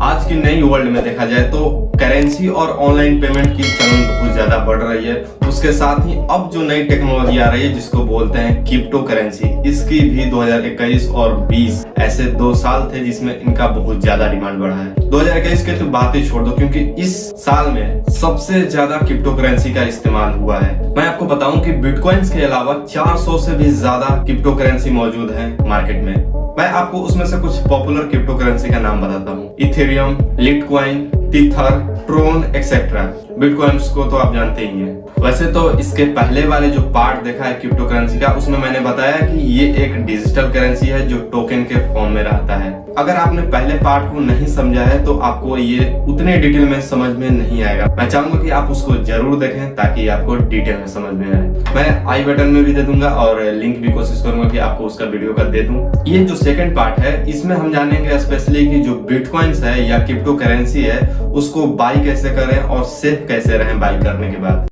आज की नई वर्ल्ड में देखा जाए तो करेंसी और ऑनलाइन पेमेंट की चलन बहुत ज्यादा बढ़ रही है। उसके साथ ही अब जो नई टेक्नोलॉजी आ रही है जिसको बोलते हैं क्रिप्टो करेंसी, इसकी भी 2021 और 20 ऐसे 2 साल थे जिसमें इनका बहुत ज्यादा डिमांड बढ़ा है। 2021 के तो बात ही छोड़ दो, क्योंकि इस साल में सबसे ज्यादा क्रिप्टो करेंसी का इस्तेमाल हुआ है। मैं आपको बताऊं कि बिटकॉइंस के अलावा 400 से भी ज्यादा क्रिप्टो करेंसी मौजूद है मार्केट में। मैं आपको उसमें से कुछ पॉपुलर क्रिप्टो करेंसी का नाम बताता हूँ। Ethereum, Litecoin, Tether, Tron etcetera. Bitcoins को तो आप जानते ही हैं। वैसे तो इसके पहले वाले जो पार्ट देखा है क्रिप्टो करेंसी का, उसमें मैंने बताया कि ये एक डिजिटल करेंसी है जो टोकन के फॉर्म में रहता है। अगर आपने पहले पार्ट को नहीं समझा है तो आपको ये उतने डिटेल में समझ में नहीं आएगा। मैं चाहूंगा कि आप उसको जरूर देखें ताकि आपको डिटेल में समझ में आए। मैं आई बटन में भी दे दूंगा और लिंक भी कोशिश करूंगा कि आपको उसका वीडियो का दे दूं। ये जो सेकंड पार्ट है इसमें हम जानेंगे स्पेशली कि जो बिटकॉइंस है या क्रिप्टो करेंसी है उसको बाई कैसे करें और सेफ कैसे रहें बाई करने के बाद।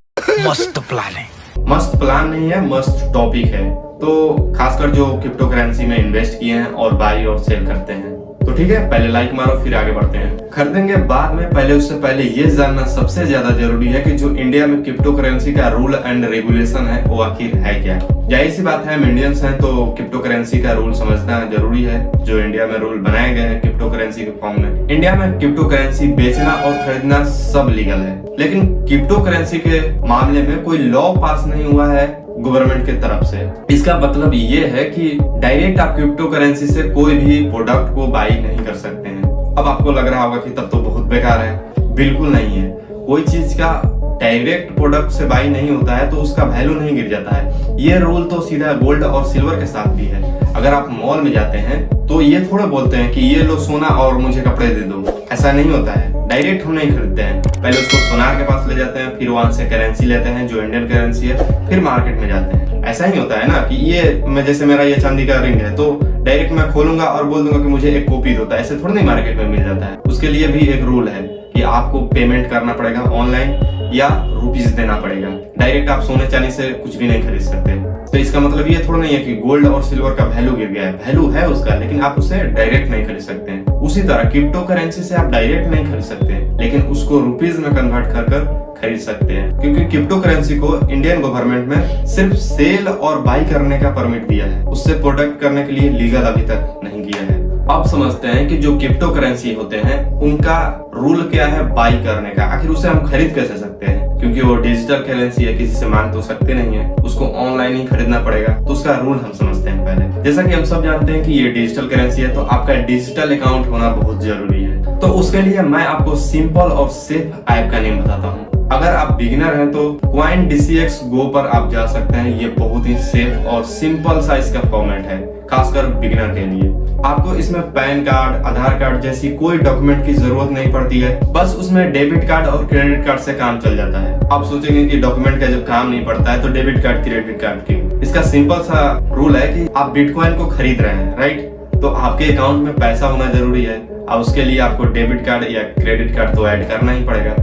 मस्त प्लान है। मस्त प्लान नहीं है, मस्त टॉपिक है। तो खासकर जो क्रिप्टो करेंसी में इन्वेस्ट किए हैं और बाई और सेल करते हैं। तो ठीक है, पहले लाइक मारो फिर आगे बढ़ते हैं। खरीदेंगे बाद में, पहले उससे पहले ये जानना सबसे ज्यादा जरूरी है कि जो इंडिया में क्रिप्टो करेंसी का रूल एंड रेगुलेशन है वो आखिर है क्या। जाहिर सी बात है, हम इंडियंस हैं तो क्रिप्टो करेंसी का रूल समझना जरूरी है। जो इंडिया में रूल बनाए गए हैं क्रिप्टो करेंसी के फॉर्म में, इंडिया में क्रिप्टो करेंसी बेचना और खरीदना सब लीगल है। लेकिन क्रिप्टो करेंसी के मामले में कोई लॉ पास नहीं हुआ है गवर्नमेंट की तरफ से। इसका मतलब ये है कि डायरेक्ट आप क्रिप्टो करेंसी से कोई भी प्रोडक्ट को बाई नहीं कर सकते हैं। अब आपको लग रहा होगा कि तब तो बहुत बेकार है। बिल्कुल नहीं है। कोई चीज का डायरेक्ट प्रोडक्ट से बाई नहीं होता है तो उसका वैल्यू नहीं गिर जाता है। ये रूल तो सीधा गोल्ड और सिल्वर के साथ भी है। अगर आप मॉल में जाते हैं तो ये थोड़ा बोलते हैं कि ये लो सोना और मुझे कपड़े दे दो, ऐसा नहीं होता है। डायरेक्ट हम नहीं खरीदते हैं, पहले उसको सोनार के पास ले जाते हैं, फिर वहां से करेंसी लेते हैं जो इंडियन करेंसी है, फिर मार्केट में जाते हैं। ऐसा ही होता है ना कि ये जैसे मेरा ये चांदी का रिंग है तो डायरेक्ट मैं खोलूंगा और बोल दूंगा कि मुझे एक कॉपी दो, ऐसे थोड़ा नहीं मार्केट में मिल जाता है। उसके लिए भी एक रूल है कि आपको पेमेंट करना पड़ेगा ऑनलाइन या रुपीज देना पड़ेगा। डायरेक्ट आप सोने चांदी से कुछ भी नहीं खरीद सकते। तो इसका मतलब ये थोड़ा नहीं है कि गोल्ड और सिल्वर का वैल्यू गिर गया है। वैल्यू है उसका, लेकिन आप उसे डायरेक्ट नहीं खरीद सकते हैं। उसी तरह क्रिप्टो करेंसी से आप डायरेक्ट नहीं खरीद सकते, लेकिन उसको रुपीज में कन्वर्ट कर खरीद सकते हैं। क्योंकि क्रिप्टो करेंसी को इंडियन गवर्नमेंट में सिर्फ सेल और बाई करने का परमिट दिया है, उससे प्रोडक्ट करने के लिए लीगल अभी तक नहीं किया है। अब समझते हैं कि जो क्रिप्टो करेंसी होते हैं उनका रूल क्या है बाई करने का। आखिर उसे हम खरीद कैसे सकते हैं, क्योंकि वो डिजिटल करेंसी है, किसी से मांग तो सकते नहीं है, उसको ऑनलाइन ही खरीदना पड़ेगा। तो उसका रूल हम समझते हैं पहले। जैसा कि हम सब जानते हैं कि ये डिजिटल करेंसी है तो आपका डिजिटल अकाउंट होना बहुत जरूरी है। तो उसके लिए मैं आपको सिंपल और सेफ ऐप का नेम बताता हूँ। अगर आप बिगिनर हैं तो CoinDCX Go पर आप जा सकते हैं। ये बहुत ही सेफ और सिंपल सा इसका फॉर्मेट है, खासकर बिगिनर के लिए। आपको इसमें पैन कार्ड, आधार कार्ड जैसी कोई डॉक्यूमेंट की जरूरत नहीं पड़ती है। बस उसमें डेबिट कार्ड और क्रेडिट कार्ड से काम चल जाता है। आप सोचेंगे कि डॉक्यूमेंट का जब काम नहीं पड़ता है तो डेबिट कार्ड, क्रेडिट कार्ड क्यों? इसका सिंपल सा रूल है कि आप बिटकॉइन को खरीद रहे हैं, राइट? तो आपके अकाउंट में पैसा होना जरूरी है। अब उसके लिए आपको डेबिट कार्ड या क्रेडिट कार्ड तो ऐड करना ही पड़ेगा।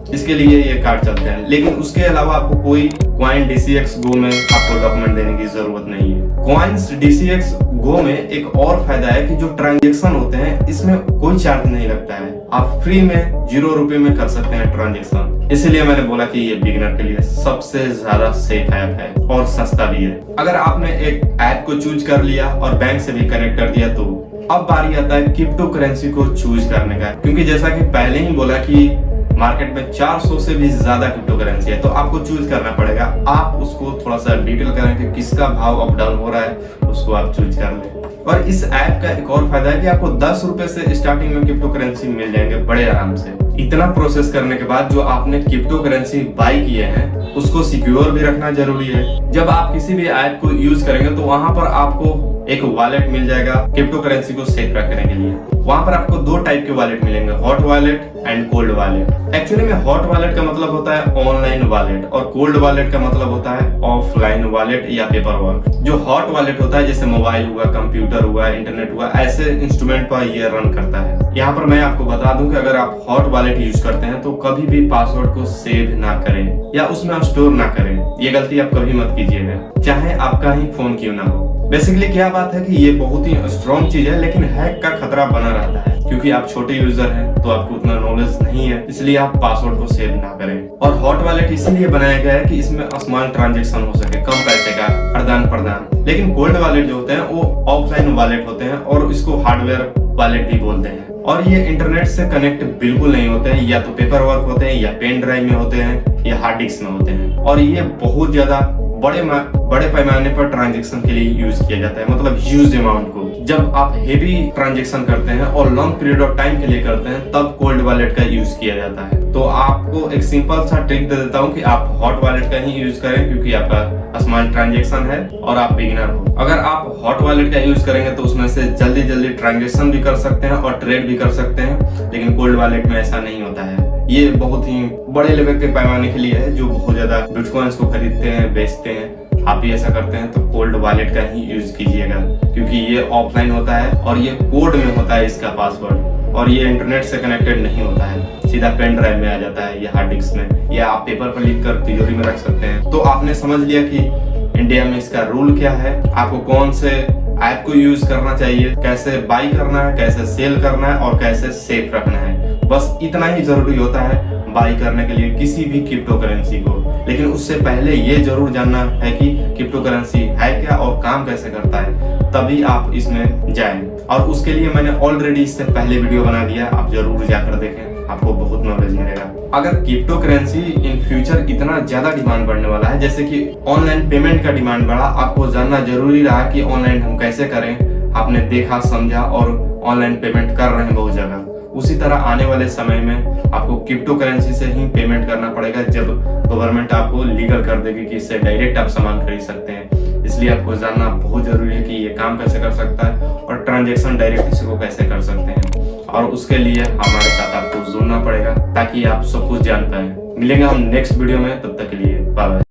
इसके लिए ये कार्ड चलते हैं, लेकिन उसके अलावा आपको कोई CoinDCX Go में आपको डॉक्यूमेंट देने की जरूरत नहीं है। CoinDCX Go में एक और फायदा है कि जो ट्रांजेक्शन होते हैं इसमें कोई चार्ज नहीं लगता है। आप फ्री में 0 रुपए में कर सकते हैं ट्रांजेक्शन। इसीलिए मैंने बोला कि ये बिगिनर के लिए सबसे ज्यादा सेफ ऐप है और सस्ता भी है। अगर आपने एक ऐप को चूज कर लिया और बैंक से भी कनेक्ट कर दिया तो अब बारी आता है क्रिप्टो करेंसी को चूज करने का। क्योंकि जैसा कि पहले ही बोला कि मार्केट में 400 से भी ज्यादा क्रिप्टो करेंसी है, तो आपको चूज करना पड़ेगा। आप उसको थोड़ा सा डिटेल करें कि किसका भाव अप डाउन हो रहा है, उसको आप चूज कर लें। और इस ऐप का एक और फायदा है कि आपको 10 रुपए से स्टार्टिंग में क्रिप्टो करेंसी मिल जाएंगे बड़े आराम से। इतना प्रोसेस करने के बाद जो आपने क्रिप्टो करेंसी बाई किए हैं उसको सिक्योर भी रखना जरूरी है। जब आप किसी भी ऐप को यूज करेंगे तो वहां पर आपको एक वॉलेट मिल जाएगा क्रिप्टो करेंसी को सेफ रखने के लिए। वहां पर आपको 2 टाइप के वॉलेट मिलेंगे, hot wallet and cold wallet. Actually में हॉट वॉलेट का मतलब होता है ऑनलाइन वॉलेट और कोल्ड वॉलेट का मतलब होता है ऑफलाइन वॉलेट या पेपर वर्क। जो हॉट वॉलेट होता है जैसे मोबाइल हुआ, कंप्यूटर हुआ, इंटरनेट हुआ, ऐसे इंस्ट्रूमेंट पर ये रन करता है। यहाँ पर मैं आपको बता दूं कि अगर आप हॉट वॉलेट यूज करते हैं तो कभी भी पासवर्ड को सेव ना करें या उसमें स्टोर ना करें। ये गलती आप कभी मत कीजिएगा, चाहे आपका ही फोन क्यों ना हो। बेसिकली क्या बात है कि ये बहुत ही स्ट्रॉन्ग चीज है, लेकिन हैक का खतरा बना रहता है क्योंकि आप छोटे यूजर हैं तो आपको उतना नॉलेज नहीं है, इसलिए आप पासवर्ड को सेव ना करें। और हॉट वॉलेट इसीलिए बनाया गया है कि इसमें स्मॉल ट्रांजैक्शन हो सके, कम पैसे का आदान प्रदान। लेकिन कोल्ड वॉलेट जो होते हैं वो ऑफलाइन वॉलेट होते हैं और इसको हार्डवेयर वॉलेट भी बोलते हैं, और ये इंटरनेट से कनेक्ट बिल्कुल नहीं होते हैं, या तो पेपर वर्क होते हैं, या पेन ड्राइव में होते हैं, या हार्ड डिस्क में होते हैं। और ये बहुत ज्यादा बड़े पैमाने पर ट्रांजैक्शन के लिए यूज किया जाता है, मतलब ह्यूज अमाउंट को। जब आप हेवी ट्रांजैक्शन करते हैं और लॉन्ग पीरियड ऑफ टाइम के लिए करते हैं तब कोल्ड वॉलेट का यूज किया जाता है। तो आपको एक सिंपल सा ट्रिक दे देता हूँ कि आप हॉट वॉलेट का ही यूज करें क्योंकि आपका स्मॉल ट्रांजैक्शन है और आप बिगिनर हो। अगर आप हॉट वॉलेट का यूज करेंगे तो उसमें से जल्दी ट्रांजैक्शन भी कर सकते हैं और ट्रेड भी कर सकते हैं, लेकिन कोल्ड वॉलेट में ऐसा नहीं होता है। ये बहुत ही बड़े लेवल के पैमाने के लिए है, जो बहुत ज्यादा बिटकॉइंस को खरीदते हैं, बेचते हैं। आप भी ऐसा करते हैं तो कोल्ड वॉलेट का ही यूज कीजिएगा क्योंकि ये ऑफलाइन होता है और ये कोड में होता है इसका पासवर्ड, और ये इंटरनेट से कनेक्टेड नहीं होता है, सीधा पेन ड्राइव में आ जाता है या हार्ड डिस्क में, या आप पेपर पर लिख कर तिजोरी में रख सकते हैं। तो आपने समझ लिया कि इंडिया में इसका रूल क्या है, आपको कौन से ऐप को यूज करना चाहिए, कैसे बाई करना है, कैसे सेल करना है और कैसे सेफ रखना है। बस इतना ही जरूरी होता है बाई करने के लिए किसी भी क्रिप्टो करेंसी को। लेकिन उससे पहले ये जरूर जानना है कि क्रिप्टो करेंसी है क्या और काम कैसे करता है, तभी आप इसमें जाएं। और उसके लिए मैंने ऑलरेडी इससे पहले वीडियो बना दिया, आप जरूर जाकर देखें, आपको बहुत नॉलेज मिलेगा। अगर क्रिप्टो करेंसी इन फ्यूचर इतना ज्यादा डिमांड बढ़ने वाला है, जैसे कि ऑनलाइन पेमेंट का डिमांड बढ़ा, आपको जानना जरूरी रहा कि ऑनलाइन हम कैसे करें। आपने देखा, समझा और ऑनलाइन पेमेंट कर रहे हैं बहुत जगह। उसी तरह आने वाले समय में आपको क्रिप्टो करेंसी से ही पेमेंट करना पड़ेगा जब गवर्नमेंट आपको लीगल कर देगी कि इससे डायरेक्ट आप सामान खरीद सकते हैं। इसलिए आपको जानना बहुत जरूरी है कि ये काम कैसे कर सकता है और ट्रांजैक्शन डायरेक्ट इसी को कैसे कर सकते हैं। और उसके लिए हमारे साथ आपको जुड़ना पड़ेगा ताकि आप सब कुछ जान पाए। मिलेंगे हम नेक्स्ट वीडियो में, तब तक के लिए बाय बाय।